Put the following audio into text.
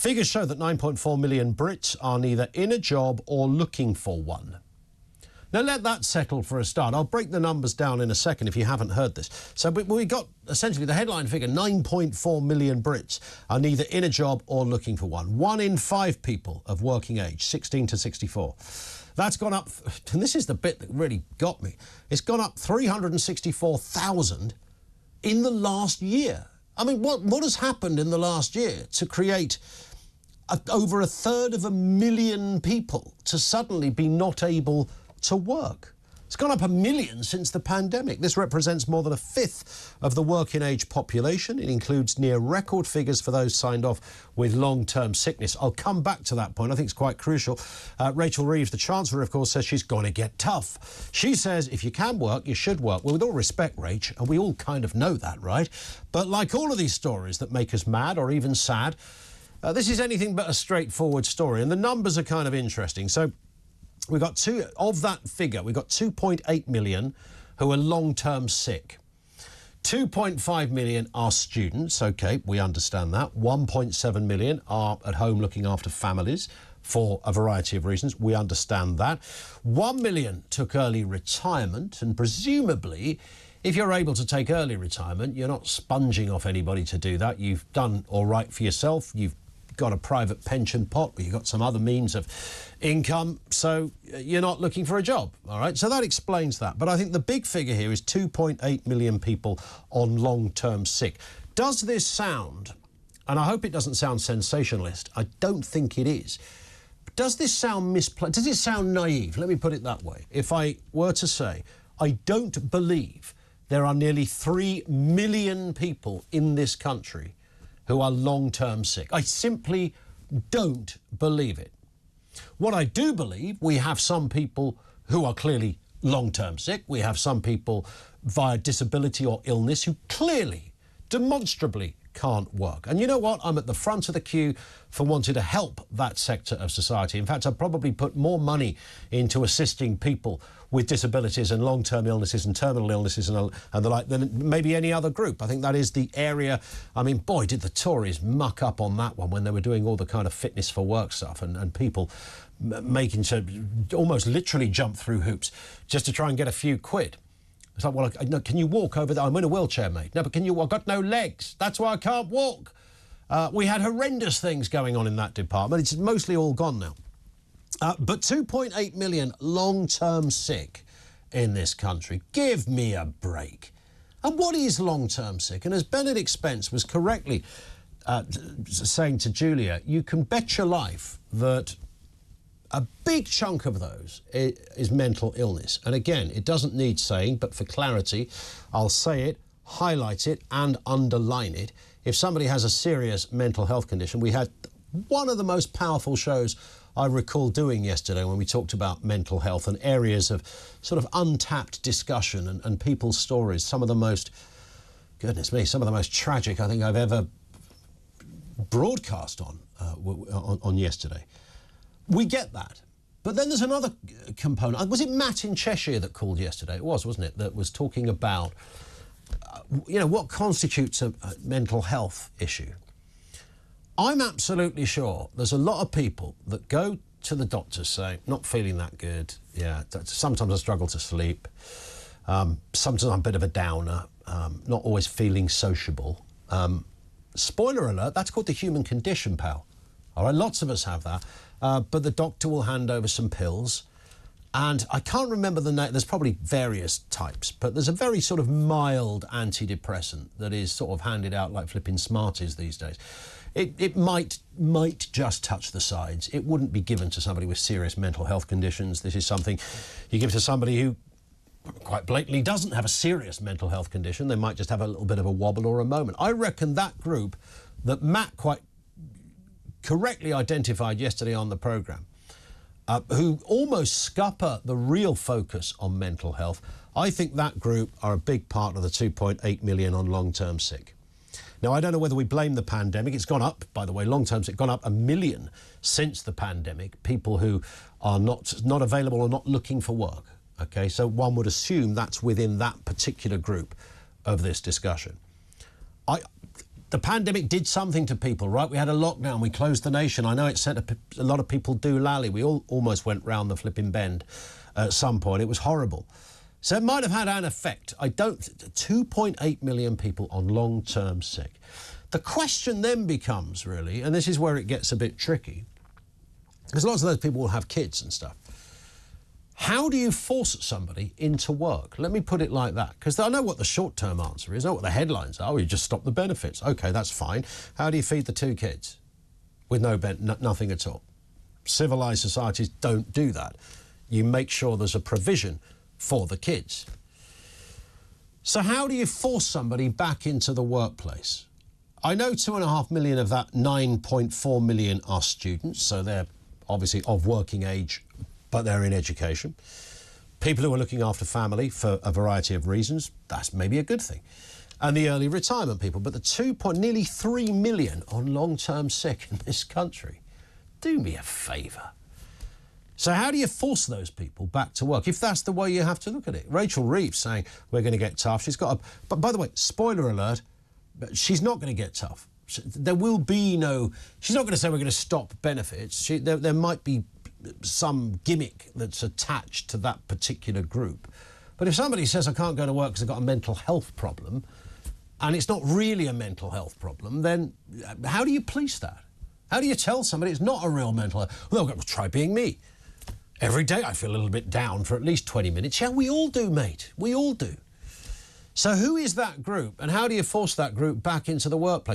Figures show that 9.4 million Brits are neither in a job or looking for one. Now, let that settle for a start. I'll break the numbers down in a second if you haven't heard this. So we got essentially the headline figure, 9.4 million Brits are neither in a job or looking for one. 1 in 5 people of working age, 16 to 64. That's gone up, and this is the bit that really got me, it's gone up 364,000 in the last year. I mean, what has happened in the last year to create over 1/3 people to suddenly be not able to work? It's gone up 1 million since the pandemic. This represents more than 1/5 of the working age population. It includes near record figures for those signed off with long-term sickness. I'll come back to that point. I think it's quite crucial. Rachel Reeves, the Chancellor, of course, says she's going to get tough. She says if you can work, you should work. Well, with all respect, Rach, and we all kind of know that, right? But like all of these stories that make us mad or even sad, this is anything but a straightforward story. And the numbers are kind of interesting. So we've got of that figure, we've got 2.8 million who are long-term sick. 2.5 million are students, OK, we understand that. 1.7 million are at home looking after families for a variety of reasons. We understand that. 1 million took early retirement, and presumably, if you're able to take early retirement, you're not sponging off anybody to do that. You've done all right for yourself. You've got a private pension pot, or you've got some other means of income, so you're not looking for a job, all right? So that explains that. But I think the big figure here is 2.8 million people on long-term sick. Does this sound, and I hope it doesn't sound sensationalist, I don't think it is, but does this sound misplaced? Does it sound naive? Let me put it that way. If I were to say, I don't believe there are nearly 3 million people in this country who are long-term sick. I simply don't believe it. What I do believe, we have some people who are clearly long-term sick. We have some people via disability or illness who clearly, demonstrably can't work. And you know what? I'm at the front of the queue for wanting to help that sector of society. In fact, I've probably put more money into assisting people with disabilities and long-term illnesses and terminal illnesses and the like than maybe any other group. I think that is the area. I mean, boy, did the Tories muck up on that one when they were doing all the kind of fitness for work stuff and people making to almost literally jump through hoops just to try and get a few quid. It's like, well, no, can you walk over there? I'm in a wheelchair, mate. No, but can you? I've got no legs. That's why I can't walk. We had horrendous things going on in that department. It's mostly all gone now. But 2.8 million long-term sick in this country. Give me a break. And what is long-term sick? And as Benedict Spence was correctly saying to Julia, you can bet your life that a big chunk of those is mental illness. And again, it doesn't need saying, but for clarity, I'll say it, highlight it and underline it. If somebody has a serious mental health condition, we had one of the most powerful shows I recall doing yesterday when we talked about mental health and areas of sort of untapped discussion and people's stories. Some of the most, goodness me, some of the most tragic I think I've ever broadcast on yesterday. We get that. But then there's another component. Was it Matt in Cheshire that called yesterday? It was, wasn't it? That was talking about, you know, what constitutes a mental health issue. I'm absolutely sure there's a lot of people that go to the doctors saying, not feeling that good. Yeah, sometimes I struggle to sleep. Sometimes I'm a bit of a downer. Not always feeling sociable. Spoiler alert, that's called the human condition, pal. All right, lots of us have that. But the doctor will hand over some pills. And I can't remember the name. There's probably various types, but there's a very sort of mild antidepressant that is sort of handed out like flipping Smarties these days. It might just touch the sides. It wouldn't be given to somebody with serious mental health conditions. This is something you give to somebody who quite blatantly doesn't have a serious mental health condition. They might just have a little bit of a wobble or a moment. I reckon that group that Matt quite correctly identified yesterday on the programme, who almost scupper the real focus on mental health, I think that group are a big part of the 2.8 million on long-term sick. Now, I don't know whether we blame the pandemic. It's gone up, by the way, long-term sick, gone up 1 million since the pandemic, people who are not available or not looking for work. OK, so one would assume that's within that particular group of this discussion. the pandemic did something to people, right? We had a lockdown, we closed the nation. I know it set a lot of people doolally. We all almost went round the flipping bend at some point. It was horrible. So it might have had an effect. 2.8 million people on long-term sick. The question then becomes, really, and this is where it gets a bit tricky, because lots of those people will have kids and stuff. How do you force somebody into work? Let me put it like that, because I know what the short-term answer is. I know what the headlines are. You just stop the benefits. OK, that's fine. How do you feed the 2 kids with nothing at all? Civilised societies don't do that. You make sure there's a provision for the kids. So how do you force somebody back into the workplace? I know 2.5 million of that 9.4 million are students, so they're obviously of working age, but they're in education. People who are looking after family for a variety of reasons, that's maybe a good thing. And the early retirement people, but the nearly 3 million on long-term sick in this country, do me a favour. So how do you force those people back to work, if that's the way you have to look at it? Rachel Reeves saying, we're going to get tough. She's got a... But by the way, spoiler alert, she's not going to get tough. There will be no... She's not going to say we're going to stop benefits. There might be some gimmick that's attached to that particular group. But if somebody says, I can't go to work because I've got a mental health problem, and it's not really a mental health problem, then how do you police that? How do you tell somebody it's not a real mental health? Well, try being me. Every day I feel a little bit down for at least 20 minutes. Yeah, we all do, mate. We all do. So who is that group, and how do you force that group back into the workplace?